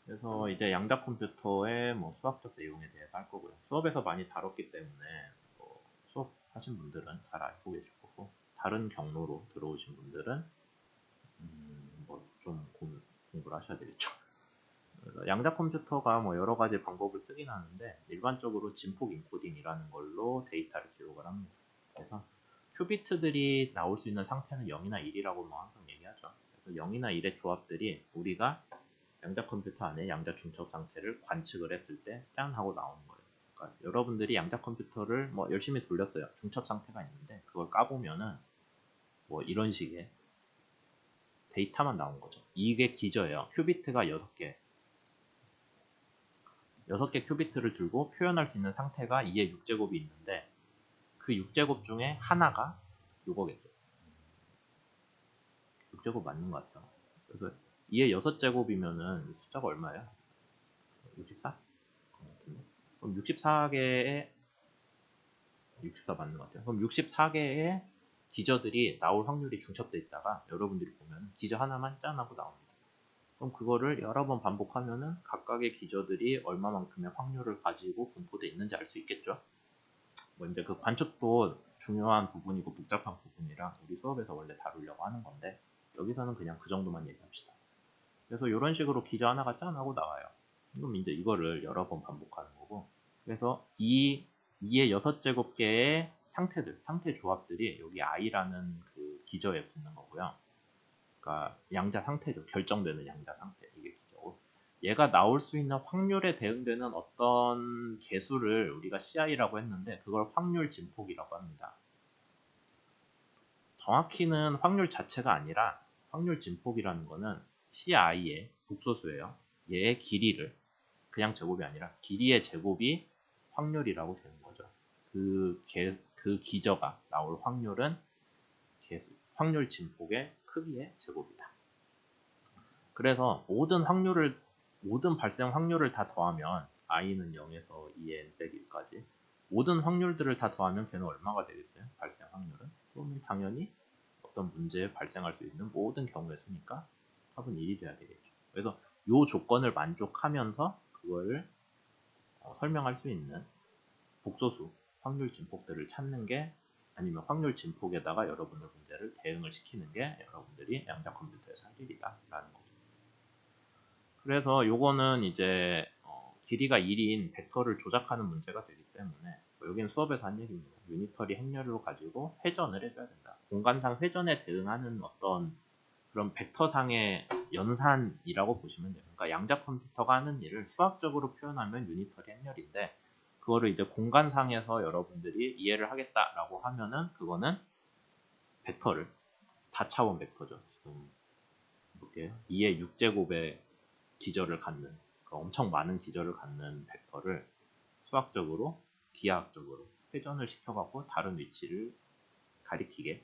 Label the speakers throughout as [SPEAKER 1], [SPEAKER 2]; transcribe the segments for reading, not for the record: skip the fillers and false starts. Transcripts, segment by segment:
[SPEAKER 1] 그래서 이제 양자 컴퓨터의 뭐 수학적 내용에 대해서 할 거고요. 수업에서 많이 다뤘기 때문에 뭐 수업 하신 분들은 잘 알고 계실 거고, 다른 경로로 들어오신 분들은 뭐 좀 공부를 하셔야 되겠죠. 그래서 양자 컴퓨터가 뭐 여러 가지 방법을 쓰긴 하는데 일반적으로 진폭 인코딩이라는 걸로 데이터를 기록을 합니다. 그래서 큐비트들이 나올 수 있는 상태는 0이나 1이라고 뭐 항상 얘기하죠. 그래서 0이나 1의 조합들이 우리가 양자 컴퓨터 안에 양자 중첩 상태를 관측을 했을 때 짠 하고 나오는 거예요. 그러니까 여러분들이 양자 컴퓨터를 뭐 열심히 돌렸어요. 중첩 상태가 있는데 그걸 까보면은 뭐 이런 식의 데이터만 나온 거죠. 이게 기저예요. 큐비트가 6개, 6개 큐비트를 들고 표현할 수 있는 상태가 2의 6제곱이 있는데 그 6제곱 중에 하나가 요거겠죠. 6제곱 맞는 것 같아요. 그래서 2의 6제곱이면은 숫자가 얼마예요? 64? 그럼 64개의 64 맞는 것 같아요. 그럼 64개의 기저들이 나올 확률이 중첩돼 있다가 여러분들이 보면 기저 하나만 짠 하고 나옵니다. 그럼 그거를 여러 번 반복하면은 각각의 기저들이 얼마만큼의 확률을 가지고 분포되어 있는지 알 수 있겠죠. 뭐 이제 그 관측도 중요한 부분이고 복잡한 부분이라 우리 수업에서 원래 다루려고 하는 건데 여기서는 그냥 그 정도만 얘기합시다. 그래서 이런 식으로 기저 하나가 짠 하고 나와요. 그럼 이제 이거를 여러 번 반복하는 거고, 그래서 2의 6제곱 개의 상태들, 상태 조합들이 여기 i라는 그 기저에 붙는 거고요. 그러니까 양자 상태죠. 결정되는 양자 상태. 이게 기저고. 얘가 나올 수 있는 확률에 대응되는 어떤 개수를 우리가 CI라고 했는데 그걸 확률 진폭이라고 합니다. 정확히는 확률 자체가 아니라 확률 진폭이라는 거는 CI의 복소수예요. 얘의 길이를 그냥 제곱이 아니라 길이의 제곱이 확률이라고 되는 거죠. 그 기저가 나올 확률은 확률 진폭의 크기의 제곱이다. 그래서 모든 발생 확률을 다 더하면 i는 0에서 2n 빼기 1까지 모든 확률들을 다 더하면 걔는 얼마가 되겠어요? 발생 확률은? 그러면 당연히 어떤 문제에 발생할 수 있는 모든 경우에 쓰니까 합은 1이 돼야 되겠죠. 그래서 이 조건을 만족하면서 그걸 설명할 수 있는 복소수, 확률 진폭들을 찾는 게 아니면 확률 진폭에다가 여러분의 문제를 대응을 시키는 게 여러분들이 양자 컴퓨터에서 할 일이다 라는 거죠. 그래서 요거는 이제 길이가 1인 벡터를 조작하는 문제가 되기 때문에 여기는 수업에서 한 얘기입니다. 유니터리 행렬로 가지고 회전을 해줘야 된다. 공간상 회전에 대응하는 어떤 그런 벡터상의 연산이라고 보시면 돼요. 그러니까 양자 컴퓨터가 하는 일을 수학적으로 표현하면 유니터리 행렬인데 그거를 이제 공간상에서 여러분들이 이해를 하겠다라고 하면은 그거는 벡터를 다차원 벡터죠. 지금 볼게요. 2의 6제곱의 기저를 갖는 엄청 많은 기저를 갖는 벡터를 수학적으로 기하학적으로 회전을 시켜갖고 다른 위치를 가리키게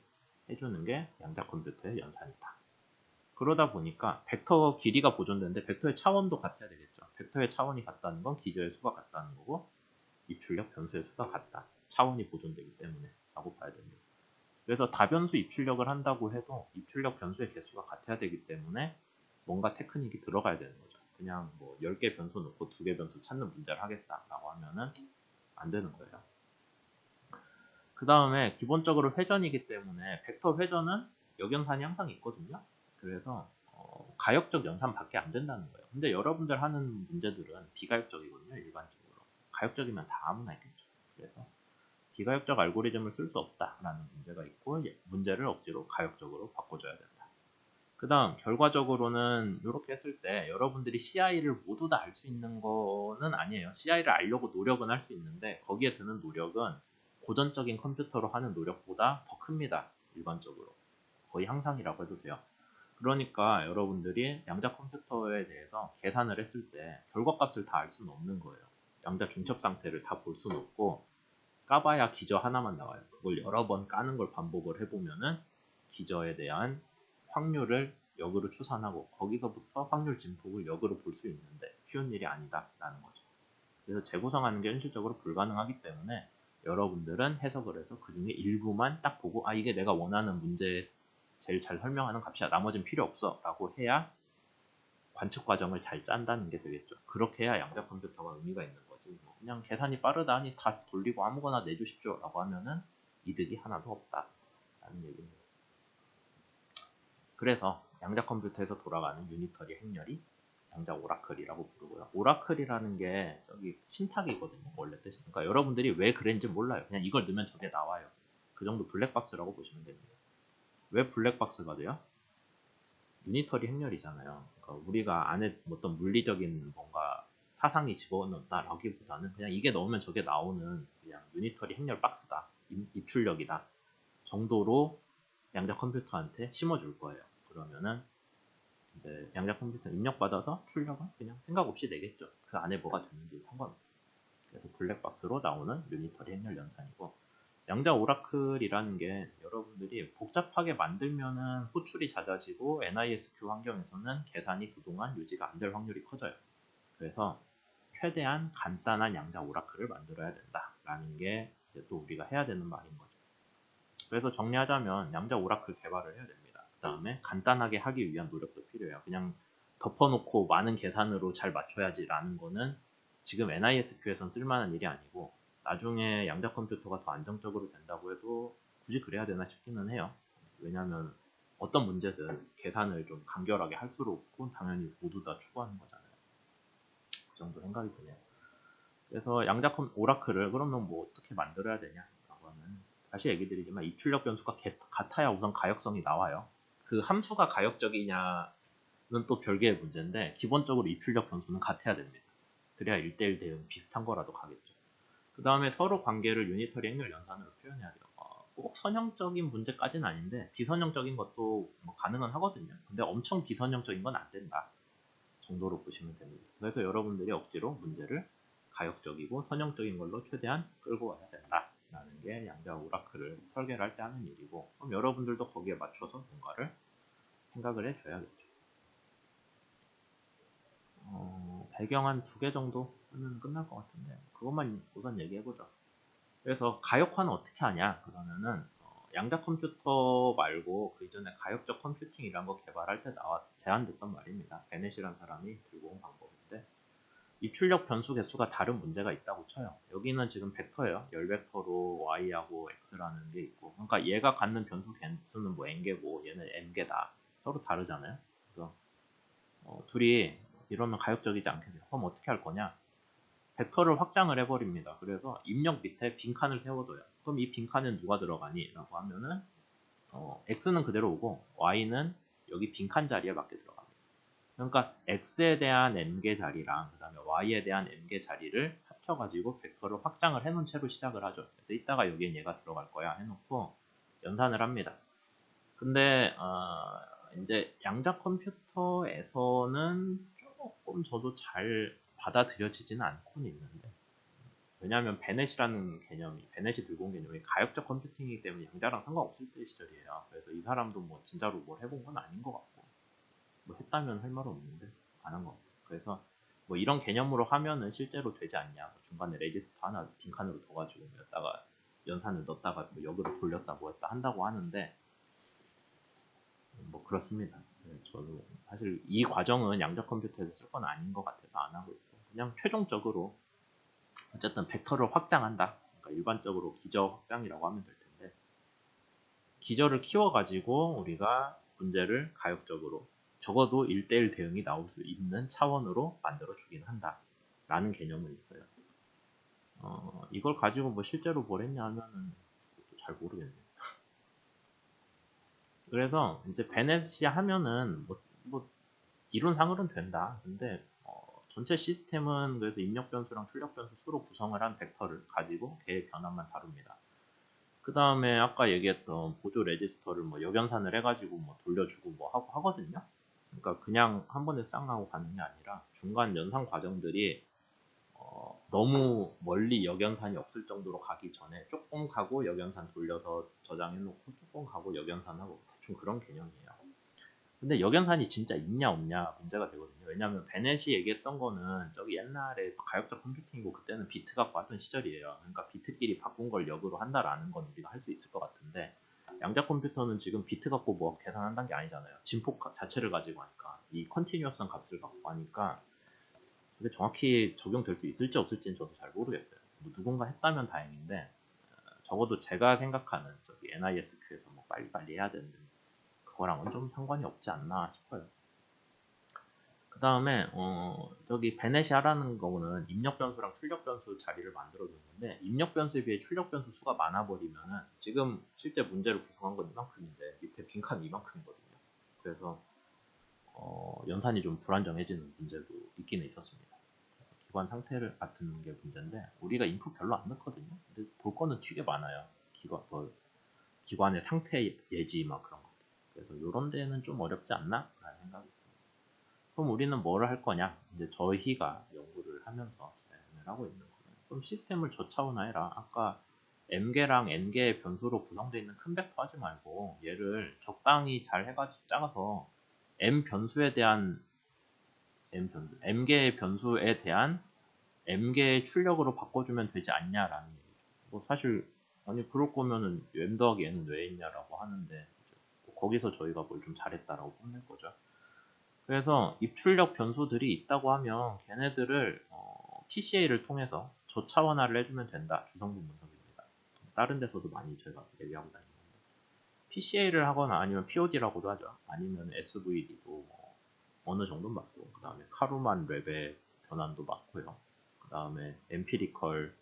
[SPEAKER 1] 해주는 게 양자 컴퓨터의 연산이다. 그러다 보니까 벡터 길이가 보존되는데 벡터의 차원도 같아야 되겠죠. 벡터의 차원이 같다는 건 기저의 수가 같다는 거고 입출력 변수의 수가 같다. 차원이 보존되기 때문에 라고 봐야 됩니다. 그래서 다변수 입출력을 한다고 해도 입출력 변수의 개수가 같아야 되기 때문에 뭔가 테크닉이 들어가야 되는 거죠. 그냥 뭐 10개 변수 놓고 2개 변수 찾는 문제를 하겠다라고 하면은 안 되는 거예요. 그 다음에 기본적으로 회전이기 때문에 벡터 회전은 역연산이 항상 있거든요. 그래서 가역적 연산밖에 안 된다는 거예요. 근데 여러분들 하는 문제들은 비가역적이거든요. 일반적으로. 가역적이면 다 아무나 있겠죠. 그래서 비가역적 알고리즘을 쓸 수 없다라는 문제가 있고 문제를 억지로 가역적으로 바꿔줘야 된다. 그 다음 결과적으로는 이렇게 했을 때 여러분들이 CI를 모두 다 알 수 있는 거는 아니에요. CI를 알려고 노력은 할 수 있는데 거기에 드는 노력은 고전적인 컴퓨터로 하는 노력보다 더 큽니다. 일반적으로. 거의 항상이라고 해도 돼요. 그러니까 여러분들이 양자 컴퓨터에 대해서 계산을 했을 때 결과값을 다 알 수는 없는 거예요. 양자 중첩 상태를 다 볼 수는 없고 까봐야 기저 하나만 나와요. 그걸 여러 번 까는 걸 반복을 해보면은 기저에 대한 확률을 역으로 추산하고 거기서부터 확률 진폭을 역으로 볼 수 있는데 쉬운 일이 아니다라는 거죠. 그래서 재구성하는 게 현실적으로 불가능하기 때문에 여러분들은 해석을 해서 그 중에 일부만 딱 보고 아 이게 내가 원하는 문제 제일 잘 설명하는 값이야 나머지는 필요 없어 라고 해야 관측 과정을 잘 짠다는 게 되겠죠. 그렇게 해야 양자 컴퓨터가 의미가 있는 거지. 뭐 그냥 계산이 빠르다니 다 돌리고 아무거나 내주십시오 라고 하면은 이득이 하나도 없다라는 얘기입니다. 그래서 양자 컴퓨터에서 돌아가는 유니터리 행렬이 양자 오라클이라고 부르고요. 오라클이라는 게 저기 신탁이거든요. 원래 뜻이. 그러니까 여러분들이 왜 그랬는지 몰라요. 그냥 이걸 넣으면 저게 나와요. 그 정도 블랙박스라고 보시면 됩니다. 왜 블랙박스가 돼요? 유니터리 행렬이잖아요. 그러니까 우리가 안에 어떤 물리적인 뭔가 사상이 집어넣는다라기보다는 그냥 이게 넣으면 저게 나오는 그냥 유니터리 행렬 박스다. 입출력이다. 정도로 양자 컴퓨터한테 심어줄 거예요. 그러면은 이제 양자 컴퓨터 입력받아서 출력은 그냥 생각 없이 내겠죠. 그 안에 뭐가 되는지 상관없어요. 그래서 블랙박스로 나오는 유니터리 행렬 연산이고, 양자 오라클이라는 게 여러분들이 복잡하게 만들면은 호출이 잦아지고 NISQ 환경에서는 계산이 그동안 유지가 안 될 확률이 커져요. 그래서 최대한 간단한 양자 오라클을 만들어야 된다라는 게 이제 또 우리가 해야 되는 말인 거죠. 그래서 정리하자면 양자 오라클 개발을 해야 됩니다. 그 다음에 간단하게 하기 위한 노력도 필요해요. 그냥 덮어놓고 많은 계산으로 잘 맞춰야지라는 거는 지금 NISQ에선 쓸만한 일이 아니고, 나중에 양자 컴퓨터가 더 안정적으로 된다고 해도 굳이 그래야 되나 싶기는 해요. 왜냐하면 어떤 문제든 계산을 좀 간결하게 할 수는 없고 당연히 모두 다 추구하는 거잖아요. 그 정도 생각이 드네요. 그래서 양자 오라클을 그러면 뭐 어떻게 만들어야 되냐라고 하면, 다시 얘기 드리지만 입출력 변수가 같아야 우선 가역성이 나와요. 그 함수가 가역적이냐는 또 별개의 문제인데, 기본적으로 입출력 변수는 같아야 됩니다. 그래야 1대1 대응 비슷한 거라도 가겠죠. 그 다음에 서로 관계를 유니터리 행렬 연산으로 표현해야 돼요. 꼭 선형적인 문제까지는 아닌데 비선형적인 것도 뭐 가능은 하거든요. 근데 엄청 비선형적인 건 안 된다 정도로 보시면 됩니다. 그래서 여러분들이 억지로 문제를 가역적이고 선형적인 걸로 최대한 끌고 와야 된다라는 게 양자 오라클을 설계를 할 때 하는 일이고, 그럼 여러분들도 거기에 맞춰서 뭔가를 생각을 해줘야겠죠. 배경 한 2개 정도 하면 끝날 것 같은데 그것만 우선 얘기해보죠. 그래서 가역화는 어떻게 하냐 그러면은, 양자 컴퓨터 말고 그 이전에 가역적 컴퓨팅이란 거 개발할 때 제안됐던 말입니다. 베넷이라는 사람이 들고 온 방법인데, 입출력 변수 개수가 다른 문제가 있다고 쳐요. 여기는 지금 벡터예요. 열 벡터로 y하고 x라는 게 있고, 그러니까 얘가 갖는 변수 개수는 뭐 n개고 얘는 m개다. 서로 다르잖아요. 그래서 둘이 이러면 가역적이지 않게 돼요. 그럼 어떻게 할 거냐? 벡터를 확장을 해버립니다. 그래서 입력 밑에 빈칸을 세워둬요. 그럼 이 빈칸엔 누가 들어가니? 라고 하면은 x는 그대로 오고 y는 여기 빈칸 자리에 맞게 들어갑니다. 그러니까 x에 대한 n개 자리랑 그 다음에 y에 대한 n개 자리를 합쳐가지고 벡터를 확장을 해놓은 채로 시작을 하죠. 그래서 이따가 여기엔 얘가 들어갈 거야 해놓고 연산을 합니다. 근데 이제 양자 컴퓨터에서는 조금 저도 잘 받아들여지지는 않고는 있는데, 왜냐하면 베넷이라는 개념이, 베넷이 들고 온 개념이 가역적 컴퓨팅이기 때문에 양자랑 상관없을 때 시절이에요. 그래서 이 사람도 뭐 진짜로 뭘 해본 건 아닌 것 같고, 뭐 했다면 할 말은 없는데 안 한 것 같아요. 그래서 뭐 이런 개념으로 하면은 실제로 되지 않냐, 뭐 중간에 레지스터 하나 빈칸으로 둬가지고 넣었다가 연산을 넣었다가 뭐 역으로 돌렸다 뭐 했다 한다고 하는데, 뭐 그렇습니다. 네, 저도 사실 이 과정은 양자 컴퓨터에서 쓸 건 아닌 것 같아서 안 하고 있고, 그냥 최종적으로 어쨌든 벡터를 확장한다. 그러니까 일반적으로 기저 확장이라고 하면 될 텐데, 기저를 키워가지고 우리가 문제를 가역적으로 적어도 1대1 대응이 나올 수 있는 차원으로 만들어 주긴 한다 라는 개념은 있어요. 이걸 가지고 뭐 실제로 뭘 했냐 하면은 잘 모르겠네요. 그래서 이제 베넷이 하면은 뭐 이론상으로는 된다. 근데 전체 시스템은 그래서 입력 변수랑 출력 변수 수로 구성을 한 벡터를 가지고 걔의 변화만 다룹니다. 그 다음에 아까 얘기했던 보조 레지스터를 뭐 역연산을 해가지고 뭐 돌려주고 뭐 하고 하거든요. 그러니까 그냥 한 번에 쌍 하고 가는 게 아니라 중간 연산 과정들이 너무 멀리 역연산이 없을 정도로 가기 전에 조금 가고 역연산 돌려서 저장해놓고 조금 가고 역연산하고 대충 그런 개념이에요. 근데 역연산이 진짜 있냐 없냐 문제가 되거든요. 왜냐하면 베넷이 얘기했던 거는 저기 옛날에 가역적 컴퓨팅이고 그때는 비트 갖고 하던 시절이에요. 그러니까 비트끼리 바꾼 걸 역으로 한다라는 건 우리가 할 수 있을 것 같은데, 양자 컴퓨터는 지금 비트 갖고 뭐 계산한다는 게 아니잖아요. 진폭 자체를 가지고 하니까, 이 컨티뉴어스한 값을 갖고 하니까 그게 정확히 적용될 수 있을지 없을지는 저도 잘 모르겠어요. 뭐 누군가 했다면 다행인데, 적어도 제가 생각하는 저기 NISQ에서 뭐 빨리빨리 해야 되는 그거랑은 좀 상관이 없지 않나 싶어요. 그 다음에 저기 베네시아라는 거는 입력 변수랑 출력 변수 자리를 만들어 줬는데, 입력 변수에 비해 출력 변수 수가 많아 버리면은, 지금 실제 문제를 구성한 건 이만큼인데 밑에 빈칸이 이만큼이거든요. 그래서 연산이 좀 불안정해지는 문제도 있기는 있었습니다. 기관 상태를 같은 게 문제인데, 우리가 인풋 별로 안 넣거든요. 근데 볼 거는 되게 많아요. 기관의 상태 예지 막 그런 거. 그래서 이런 데는 좀 어렵지 않나? 라는 생각이 있습니다. 그럼 우리는 뭐를 할 거냐? 이제 저희가 연구를 하면서 사용을 하고 있는 거는, 그럼 시스템을 저차원화해라. 아까 m개랑 n개의 변수로 구성되어 있는 큰 벡터 하지 말고 얘를 적당히 잘 해가지고 작아서 m개의 변수에 대한 m개의 출력으로 바꿔주면 되지 않냐라는 얘기죠. 뭐 사실 아니 그럴 거면은 m 더하기 n은 왜 있냐라고 하는데, 거기서 저희가 뭘 좀 잘했다라고 뽐낼 거죠. 그래서 입출력 변수들이 있다고 하면 걔네들을 PCA를 통해서 저차원화를 해주면 된다. 주성분 분석입니다. 다른 데서도 많이 저희가 얘기하고 다니는데, PCA를 하거나 아니면 POD라고도 하죠. 아니면 SVD도 어느 정도 맞고, 그 다음에 카루만 랩의 변환도 맞고요. 그 다음에 엠피리컬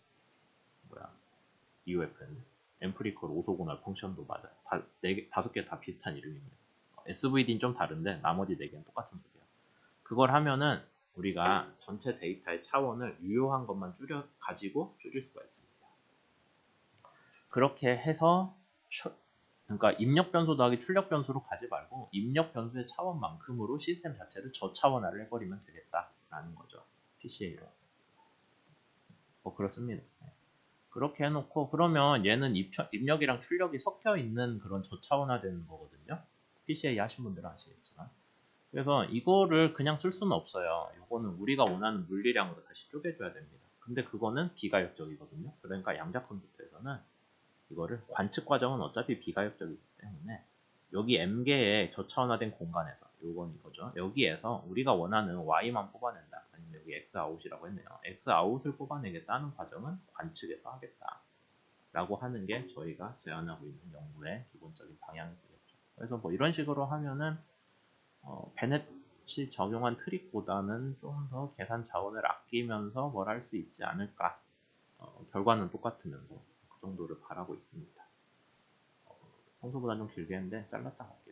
[SPEAKER 1] EOFN, 엠피리컬 오소고날 펑션도 맞아요. 다섯 개 다 비슷한 이름입니다. SVD는 좀 다른데 나머지 4개는 똑같은 소리예요. 그걸 하면은 우리가 전체 데이터의 차원을 유효한 것만 가지고 줄일 수가 있습니다. 그렇게 해서 그러니까 입력 변수 더하기 출력 변수로 가지 말고 입력 변수의 차원만큼으로 시스템 자체를 저차원화를 해버리면 되겠다라는 거죠. PCA로. 그렇습니다. 그렇게 해놓고, 그러면 얘는 입력이랑 출력이 섞여 있는 그런 저차원화되는 거거든요. PCA 하신 분들은 아시겠지만. 그래서 이거를 그냥 쓸 수는 없어요. 이거는 우리가 원하는 물리량으로 다시 쪼개줘야 됩니다. 근데 그거는 비가역적이거든요. 그러니까 양자 컴퓨터에서는 이거를 관측 과정은 어차피 비가역적이기 때문에 여기 m개의 저차원화된 공간에서, 요건 이거죠. 여기에서 우리가 원하는 y만 뽑아낸다. 아니면 여기 x 아웃이라고 했네요. x 아웃을 뽑아내겠다는 과정은 관측에서 하겠다. 라고 하는 게 저희가 제안하고 있는 연구의 기본적인 방향이 되겠죠. 그래서 뭐 이런 식으로 하면은 베넷이 적용한 트릭보다는 좀 더 계산 자원을 아끼면서 뭘 할 수 있지 않을까. 결과는 똑같으면서 그 정도를 바라고 있습니다. 평소보다 좀 길게 했는데 잘랐다 갈게요.